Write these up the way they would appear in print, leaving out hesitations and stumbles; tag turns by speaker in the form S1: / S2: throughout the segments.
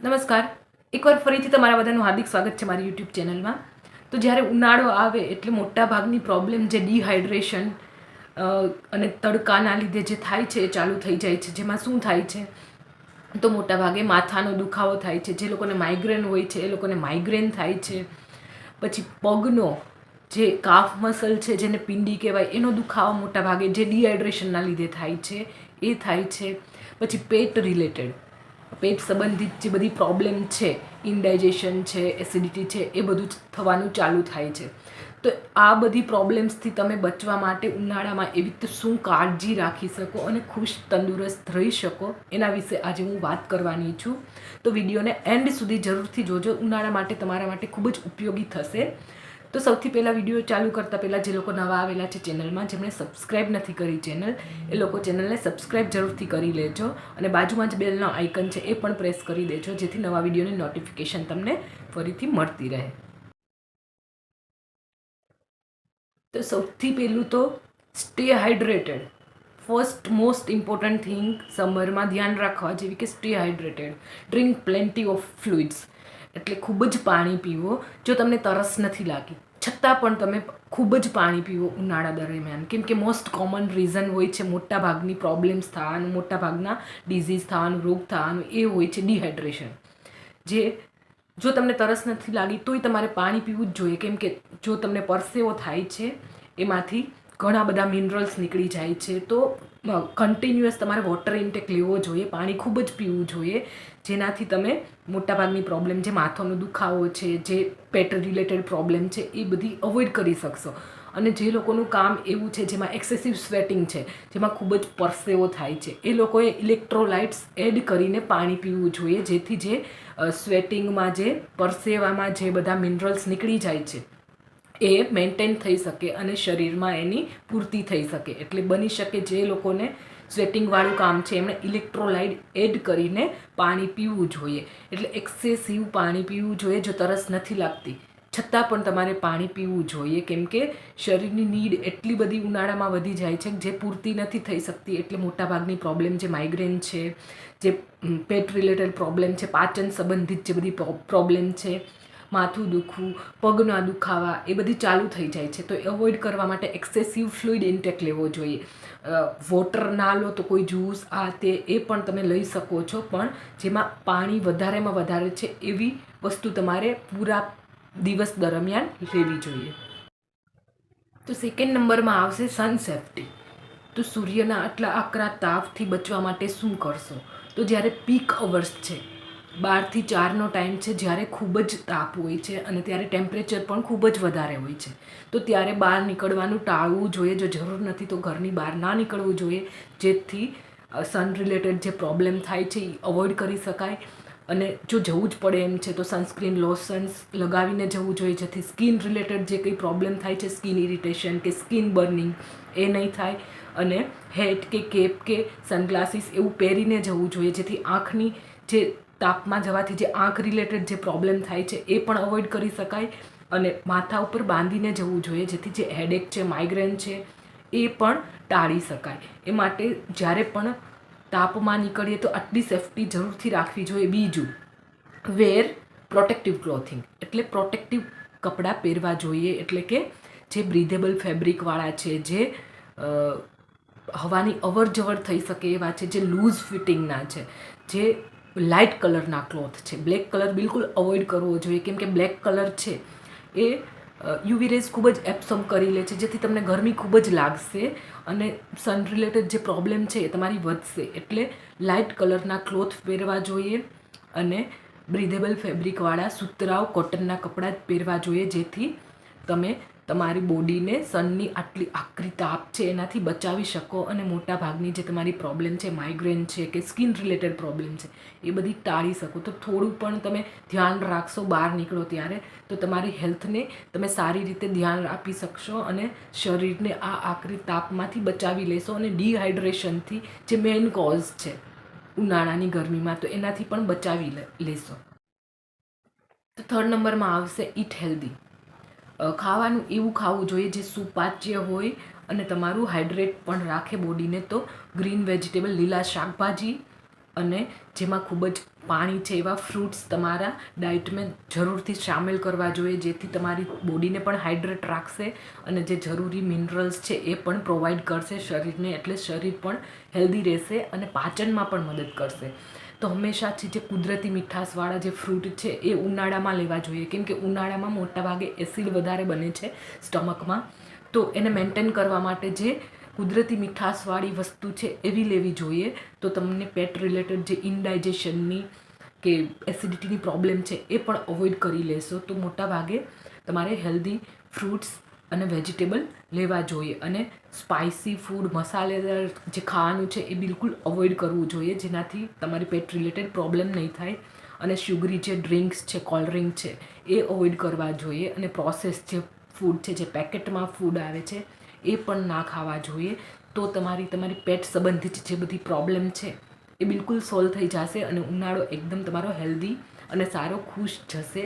S1: નમસ્કાર. એકવાર ફરીથી તમારા બધાનું હાર્દિક સ્વાગત છે મારી યુટ્યુબ ચેનલમાં. તો જ્યારે ઉનાળો આવે એટલે મોટાભાગની પ્રોબ્લેમ જે ડિહાઇડ્રેશન અને તડકાના લીધે જે થાય છે એ ચાલુ થઈ જાય છે. જેમાં શું થાય છે તો મોટાભાગે માથાનો દુખાવો થાય છે. જે લોકોને માઇગ્રેન હોય છે એ લોકોને માઇગ્રેન થાય છે. પછી પગનો જે કાફ મસલ છે જેને પિંડી કહેવાય એનો દુખાવો મોટાભાગે જે ડિહાઇડ્રેશનના લીધે થાય છે એ થાય છે. પછી પેટ રિલેટેડ પેટ સંબંધિત જે બધી પ્રોબ્લેમ છે, ઇનડાઇજેશન છે, એસિડિટી છે, એ બધું જ થવાનું ચાલુ થાય છે. તો આ બધી પ્રોબ્લેમ્સથી તમે બચવા માટે ઉનાળામાં એવી રીતે શું કાળજી રાખી શકો અને ખુશ તંદુરસ્ત રહી શકો એના વિશે આજે હું વાત કરવાની છું. તો વિડીયોને એન્ડ સુધી જરૂરથી જોજો. ઉનાળા માટે તમારા માટે ખૂબ જ ઉપયોગી થશે. તો સૌથી પહેલાં વિડીયો ચાલુ કરતાં પહેલાં જે લોકો નવા આવેલા છે ચેનલમાં, જેમણે સબસ્ક્રાઈબ નથી કરી ચેનલ, એ લોકો ચેનલને સબસ્ક્રાઈબ જરૂરથી કરી લેજો અને બાજુમાં જ બેલનો આઇકન છે એ પણ પ્રેસ કરી દેજો, જેથી નવા વિડીયોની નોટિફિકેશન તમને ફરીથી મળતી રહે. તો સૌથી પહેલું તો stay hydrated. First most important thing સમરમાં ધ્યાન રાખવા જેવી કે stay hydrated. Drink plenty of fluids, એટલે ખૂબ જ પાણી પીવો. જો તમને તરસ નથી લાગી છતાં પણ તમે ખૂબ જ પાણી પીવો ઉનાળા દરમિયાન, કેમ કે મોસ્ટ કોમન રીઝન હોય છે મોટાભાગની પ્રોબ્લેમ્સ થવાનું, મોટાભાગના ડિઝીઝ થવાનું, રોગ થવાનું એ હોય છે ડિહાઇડ્રેશન. જો તમને તરસ નથી લાગી તોય તમારે પાણી પીવું જ જોઈએ, કેમ કે જો તમને પરસેવો થાય છે એમાંથી ઘણા બધા મિનરલ્સ નીકળી જાય છે. તો કન્ટિન્યુઅસ તમારે વોટર ઇન્ટેક લેવો જોઈએ, પાણી ખૂબ જ પીવું જોઈએ, જેનાથી તમે મોટાભાગની પ્રોબ્લેમ જે માથાનો દુખાવો છે, જે પેટ રિલેટેડ પ્રોબ્લેમ છે એ બધી અવોઇડ કરી શકશો. અને જે લોકોનું કામ એવું છે જેમાં એક્સેસિવ સ્વેટિંગ છે, જેમાં ખૂબ જ પરસેવો થાય છે, એ લોકોએ ઇલેક્ટ્રોલાઇટ્સ એડ કરીને પાણી પીવું જોઈએ, જેથી જે સ્વેટિંગમાં જે પરસેવામાં જે બધા મિનરલ્સ નીકળી જાય છે એ મેન્ટેન થઈ શકે અને શરીરમાં એની પૂર્તિ થઈ શકે. એટલે બની શકે જે લોકોને સ્વેટિંગવાળું કામ છે એમણે ઇલેક્ટ્રોલાઇટ એડ કરીને પાણી પીવું જોઈએ. એટલે એક્સેસિવ પાણી પીવું જોઈએ. જો તરસ નથી લાગતી છતાં પણ તમારે પાણી પીવું જોઈએ, કેમ કે શરીરની નીડ એટલી બધી ઉનાળામાં વધી જાય છે જે પૂર્તિ નથી થઈ શકતી. એટલે મોટાભાગની પ્રોબ્લેમ જે માઇગ્રેન છે, જે પેટ રિલેટેડ પ્રોબ્લેમ છે, પાચન સંબંધિત જે બધી પ્રોબ્લેમ છે, માથું દુખવું, પગના દુખાવા, એ બધી ચાલુ થઈ જાય છે. તો એવોઇડ કરવા માટે એક્સેસિવ ફ્લુઇડ ઇન્ટેક લેવો જોઈએ. વોટર ના લો તો કોઈ જ્યુસ આ તે એ પણ તમે લઈ શકો છો, પણ જેમાં પાણી વધારેમાં વધારે છે એવી વસ્તુ તમારે પૂરા દિવસ દરમિયાન લેવી જોઈએ. તો સેકન્ડ નંબરમાં આવશે સન સેફ્ટી. તો સૂર્યના આટલા આકરા તાપથી બચવા માટે શું કરશો? તો જ્યારે પીક અવર્સ છે, 12 થી 4નો ટાઈમ છે, જ્યારે ખૂબ જ તાપ હોય છે અને ત્યારે ટેમ્પરેચર પણ ખૂબ જ વધારે હોય છે, તો ત્યારે બહાર નીકળવાનું ટાળવું જોઈએ. જો જરૂર નથી તો ઘરની બહાર ના નીકળવું જોઈએ, જેથી સન રિલેટેડ જે પ્રોબ્લેમ થાય છે એ અવોઇડ કરી શકાય. અને જો જવું જ પડે એમ છે તો સનસ્ક્રીન લોશન્સ લગાવીને જવું જોઈએ, જેથી સ્કિન રિલેટેડ જે કંઈ પ્રોબ્લેમ થાય છે, સ્કિન ઇરિટેશન કે સ્કિન બર્નિંગ, એ નહીં થાય. અને હેટ કે કેપ કે સનગ્લાસીસ એવું પહેરીને જવું જોઈએ, જેથી આંખની જે તાપમાં જવાથી જે આંખ રિલેટેડ જે પ્રોબ્લેમ થાય છે એ પણ અવોઇડ કરી શકાય. અને માથા ઉપર બાંધીને જવું જોઈએ, જેથી જે હેડેક છે, માઇગ્રેન છે એ પણ ટાળી શકાય. એ માટે જ્યારે પણ તાપમાં નીકળીએ તો આટલી સેફ્ટી જરૂરથી રાખવી જોઈએ. બીજું, વેર પ્રોટેક્ટિવ ક્લોથિંગ, એટલે પ્રોટેક્ટિવ કપડાં પહેરવા જોઈએ, એટલે કે જે બ્રીધેબલ ફેબ્રિકવાળા છે, જે હવાની અવર જવર થઈ શકે એવા છે, જે લૂઝ ફિટિંગના છે, જે લાઇટ કલરના ક્લોથ છે. બ્લેક કલર બિલકુલ અવોઇડ કરવો જોઈએ, કેમ કે બ્લેક કલર છે એ યુવી રેઝ ખૂબ જ એબ્સોર્બ કરી લે છે, જેથી તમને ગરમી ખૂબ જ લાગશે અને સન રિલેટેડ જે પ્રોબ્લેમ છે એ તમારી વધશે. એટલે લાઇટ કલરના ક્લોથ પહેરવા જોઈએ અને બ્રીધેબલ ફેબ્રિકવાળા સુતરાઉ કોટનના કપડાં જ પહેરવા જોઈએ, જેથી તમે તમારી બોડીને સનની આટલી આકરી તાપ છે એનાથી બચાવી શકો અને મોટાભાગની જે તમારી પ્રોબ્લેમ છે, માઇગ્રેન છે કે સ્કિન રિલેટેડ પ્રોબ્લેમ છે, એ બધી ટાળી શકો. તો થોડું પણ તમે ધ્યાન રાખશો બહાર નીકળો ત્યારે, તો તમારી હેલ્થને તમે સારી રીતે ધ્યાન આપી શકશો અને શરીરને આ આકરી તાપમાંથી બચાવી લેશો. અને ડિહાઇડ્રેશનથી જે મેઇન કોઝ છે ઉનાળાની ગરમીમાં, તો એનાથી પણ બચાવી લેશો. તો થર્ડ નંબરમાં આવશે ઇટ હેલ્ધી. ખાવાનું એવું ખાવું જોઈએ જે સુપાચ્ય હોય અને તમારું હાઇડ્રેટ પણ રાખે બોડીને. તો ગ્રીન વેજીટેબલ, લીલા શાકભાજી અને જેમાં ખૂબ જ પાણી છે એવા ફ્રૂટ્સ તમારા ડાયટમાં જરૂરથી સામેલ કરવા જોઈએ, જેથી તમારી બોડીને પણ હાઇડ્રેટ રાખશે અને જે જરૂરી મિનરલ્સ છે એ પણ પ્રોવાઈડ કરશે શરીરને, એટલે શરીર પણ હેલ્ધી રહેશે અને પાચનમાં પણ મદદ કરશે. તો હંમેશા જે કુદરતી મીઠાશવાળા જે ફ્રૂટ છે એ ઉનાળામાં લેવા જોઈએ, કેમ કે ઉનાળામાં મોટાભાગે એસિડ વધારે બને છે સ્ટમકમાં. તો એને મેન્ટેન કરવા માટે જે કુદરતી મીઠાશવાળી વસ્તુ છે એવી લેવી જોઈએ. તો તમને પેટ રિલેટેડ જે ઇનડાઇજેશનની કે એસિડિટીની પ્રોબ્લેમ છે એ પણ અવોઇડ કરી લેશો. તો મોટાભાગે તમારે હેલ્ધી ફ્રૂટ્સ અને વેજીટેબલ લેવા જોઈએ. અને સ્પાઇસી ફૂડ, મસાલેદાર જે ખાવાનું છે એ બિલકુલ અવોઇડ કરવું જોઈએ, જેનાથી તમારી પેટ રિલેટેડ પ્રોબ્લેમ નહીં થાય. અને શુગરી જે ડ્રિંક્સ છે, કોલ્ડ ડ્રિંક છે એ અવોઇડ કરવા જોઈએ. અને પ્રોસેસ જે ફૂડ છે, જે પેકેટમાં ફૂડ આવે છે એ પણ ના ખાવા જોઈએ. તો તમારી પેટ સંબંધિત જે બધી પ્રોબ્લેમ છે એ બિલકુલ સોલ્વ થઈ જશે અને ઉનાળો એકદમ તમારો હેલ્ધી અને સારો ખુશ જશે.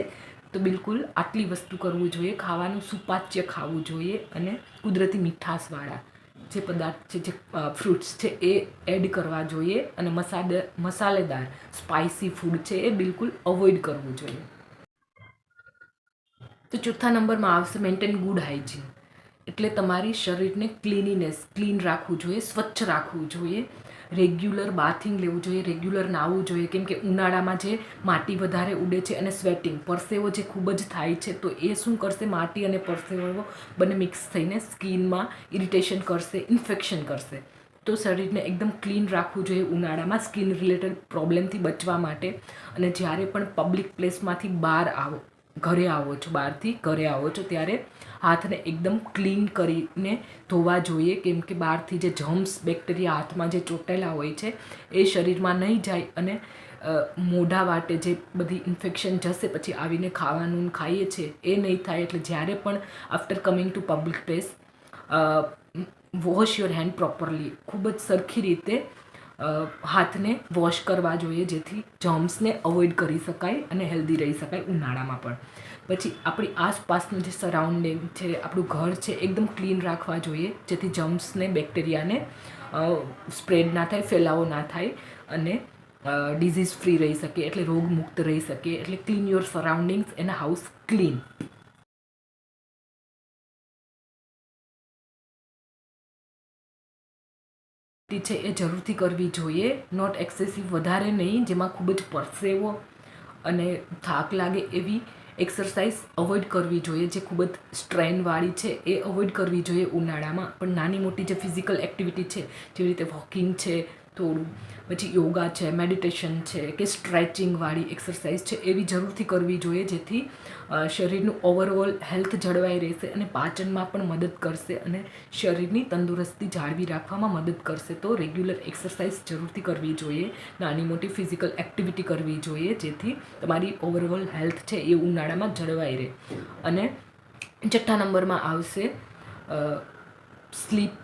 S1: તો બિલકુલ આટલી વસ્તુ કરવું જોઈએ. ખાવાનું સુપાચ્ય ખાવું જોઈએ અને કુદરતી મીઠાશવાળા જે પદાર્થ છે, જે ફ્રૂટ્સ છે એ એડ કરવા જોઈએ. અને મસાલેદાર સ્પાઇસી ફૂડ છે એ બિલકુલ અવોઇડ કરવું જોઈએ. તો ચોથા નંબરમાં આવશે મેન્ટેન ગુડ હાઇજીન. એટલે તમારી શરીરને ક્લીન રાખવું જોઈએ, સ્વચ્છ રાખવું જોઈએ. રેગ્યુલર બાથિંગ લેવું જોઈએ, રેગ્યુલર નાહવું જોઈએ, કેમ કે ઉનાળામાં જે માટી વધારે ઉડે છે અને સ્વેટિંગ, પરસેવો જે ખૂબ જ થાય છે, તો એ શું કરશે, માટી અને પરસેવો બંને મિક્સ થઈને સ્કિનમાં ઇરિટેશન કરશે, ઇન્ફેક્શન કરશે. તો શરીરને એકદમ ક્લીન રાખવું જોઈએ ઉનાળામાં સ્કિન રિલેટેડ પ્રોબ્લેમથી બચવા માટે. અને જ્યારે પણ પબ્લિક પ્લેસમાંથી બહારથી ઘરે આવો છો ત્યારે હાથને એકદમ ક્લીન કરીને ધોવા જોઈએ, કેમ કે બહારથી જે જર્મ્સ, બેક્ટેરિયા હાથમાં જે ચોંટેલા હોય છે એ શરીરમાં નહીં જાય અને મોઢા વાટે જે બધી ઇન્ફેક્શન જશે, પછી આવીને ખાવાનું ખાઈએ છીએ એ નહીં થાય. એટલે જ્યારે પણ after coming to public place wash your hand properly, ખૂબ જ સરખી રીતે હાથને વોશ કરવા જોઈએ, જેથી જર્મ્સને અવોઇડ કરી શકાય અને હેલ્ધી રહી શકાય ઉનાળામાં પણ. પછી આપણી આસપાસનું જે સરાઉન્ડિંગ છે, આપણું ઘર છે, એકદમ ક્લીન રાખવા જોઈએ, જેથી જર્મ્સને, બેક્ટેરિયાને સ્પ્રેડ ના થાય, ફેલાવો ના થાય અને ડિઝીઝ ફ્રી રહી શકે, એટલે રોગમુક્ત રહી શકે. એટલે clean your surroundings and house clean. છે એ જરૂરથી કરવી જોઈએ, નોટ એક્સેસિવ, વધારે નહીં, જેમાં ખૂબ જ પરસેવો અને થાક લાગે એવી એક્સરસાઇઝ અવોઇડ કરવી જોઈએ. જે ખૂબ જ સ્ટ્રેનવાળી છે એ અવોઇડ કરવી જોઈએ ઉનાળામાં. પણ નાની મોટી જે ફિઝિકલ એક્ટિવિટી છે, જેવી રીતે વોકિંગ છે થોડું, પછી યોગા છે, મેડિટેશન છે કે સ્ટ્રેચિંગવાળી એક્સરસાઇઝ છે, એવી જરૂરથી કરવી જોઈએ, જેથી શરીરનું ઓવરઓલ હેલ્થ જળવાઈ રહેશે અને પાચનમાં પણ મદદ કરશે અને શરીરની તંદુરસ્તી જાળવી રાખવામાં મદદ કરશે. તો રેગ્યુલર એક્સરસાઇઝ જરૂરથી કરવી જોઈએ, નાની મોટી ફિઝિકલ એક્ટિવિટી કરવી જોઈએ, જેથી તમારી ઓવરઓલ હેલ્થ છે એ ઉનાળામાં જળવાઈ રહે. અને છઠ્ઠા નંબરમાં આવશે સ્લીપ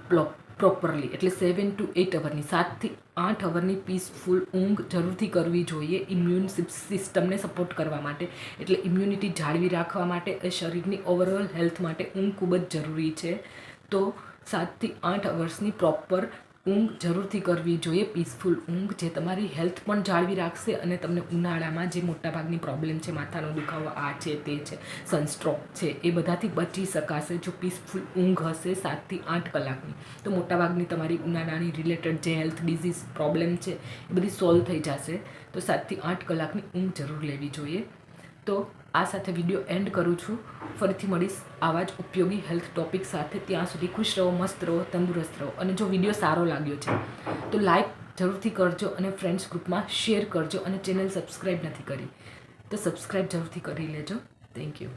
S1: પ્રોપરલી, એટલે 7 to 8 અવરની, 7 થી 8 અવરની પીસફુલ ઊંઘ જરૂરથી કરવી જોઈએ ઇમ્યુન સિસ્ટમને સપોર્ટ કરવા માટે. એટલે ઇમ્યુનિટી જાળવી રાખવા માટે, શરીરની ઓવરઓલ હેલ્થ માટે ઊંઘ ખૂબ જ જરૂરી છે. તો 7 થી 8 અવર્સની પ્રોપર ઊંઘ જરૂરથી કરવી જોઈએ, પીસફુલ ઊંઘ, જે તમારી હેલ્થ પણ જાળવી રાખશે અને તમને ઉનાળામાં જે મોટાભાગની પ્રોબ્લેમ છે, માથાનો દુખાવો, આ છે, તે છે, સનસ્ટ્રોક છે, એ બધાથી બચી શકાશે જો પીસફુલ ઊંઘ હશે 7 થી 8 કલાકની. તો મોટાભાગની તમારી ઉનાળાની રિલેટેડ જે હેલ્થ ડિઝીઝ પ્રોબ્લેમ છે એ બધી સોલ્વ થઈ જશે. તો 7 થી 8 કલાકની ઊંઘ જરૂર લેવી જોઈએ. તો આ સાથે વિડીયો એન્ડ કરું છું. ફરીથી મળીશ આવા જ ઉપયોગી હેલ્થ ટોપિક સાથે. ત્યાં સુધી ખુશ રહો, મસ્ત રહો, તંદુરસ્ત રહો. અને જો વિડીયો સારો લાગ્યો છે તો લાઈક જરૂરથી કરજો અને ફ્રેન્ડ્સ ગ્રુપમાં શેર કરજો. અને ચેનલ સબસ્ક્રાઈબ નથી કરી તો સબસ્ક્રાઈબ જરૂરથી કરી લેજો. Thank you.